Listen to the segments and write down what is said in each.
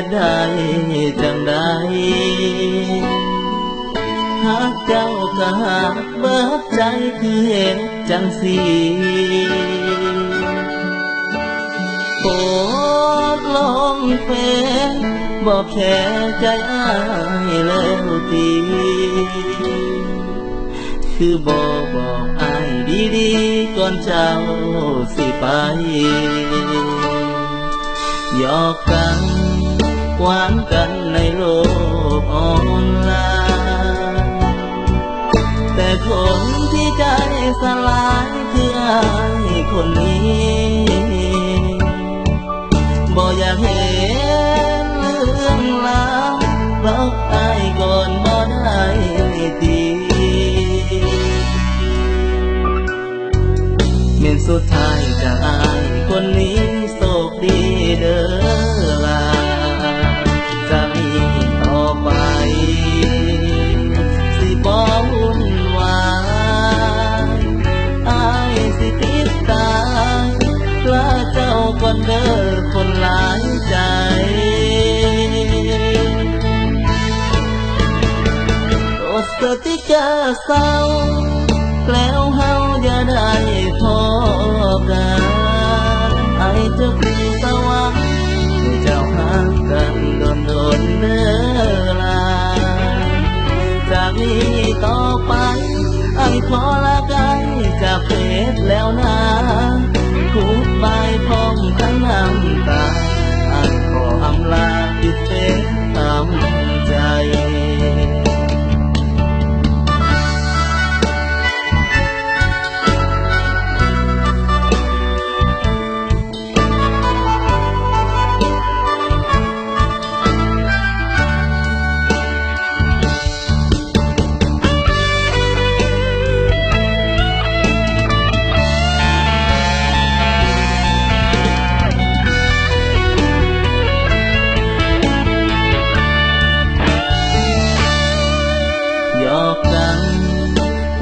ตุได้จังใดหากเจ้าก็หากเบิดใจคือเหตุจังสีโปรดลองเฟซบอกแค่ใจอ้ายแล้วตีคือบอกอ้ายดีๆก่อนเจ้าสิไปหยอกกันหวานกันในโลกออนไลน์แต่คนที่ใจสลายคืออ้ายคนนี้บ่อยากเห็นเรื่องราวรักอ้ายก่อนบ่ได้ดีเมื่อสุดท้ายจากอ้ายคนนี้โชคดีเด้อล่ะจะมีต่อไปสิบ่วุ่นวายอ้ายสิติดตามกล้าเจ้าก่อนเด้อคนหลายใจโอสติกาเศร้าแล้วเฮาอย่าได้พอกันไอ้เจ้าคือสวรรค์เจ้าหากันโดนเนื้อลาจากนี้ต่อไปไอ้ขอละกันจากเพศแล้วนะทุกใบพร้อมทั้งน้ำตาไอ้ขออำลาปิดเป็นทำใจ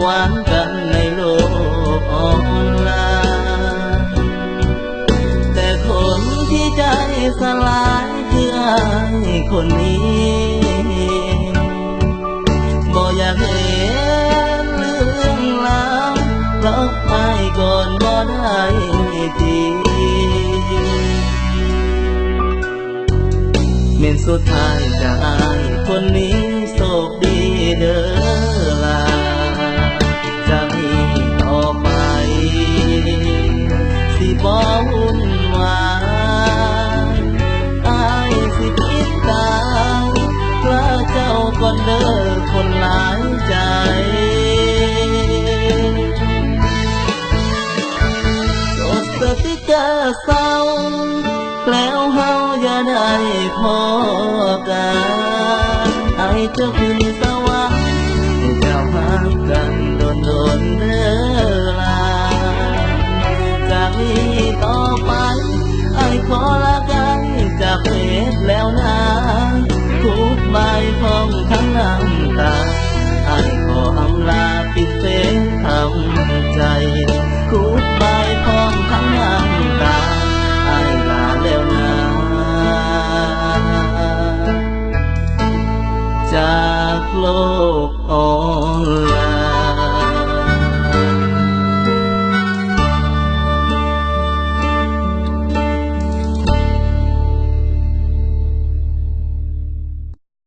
หวานกันในโลกออนไลน์แต่คนที่ใจสลายคืออ้ายคนนี้บ่อยากเห็นเรื่องราวรักอ้ายก่อนบ่ได้ดีเมื่อสุดท้ายจากอ้ายคนนี้โชคดีเด้อล่ะจะมีต่อไปสิบ่วุ่นวายอ้ายสิติดตามกล้าเจ้าก่อนเด้อคนหลายใจจดสติกาเศร้าแล้วเฮาอย่าได้พอกันไอ้เจ้าคือสวรรค์เจ้าหากันโดนเนื้อลาจากนี้ต่อไปไอ้ขอละกันจากเพศแล้วนะทุกใบพร้อมทั้งน้ำตาไอ้ขออำลาปิดเป็นทำใจทุกใบพร้อมทั้งน้ำตาไอ้ลาแล้วนะจากโลกออน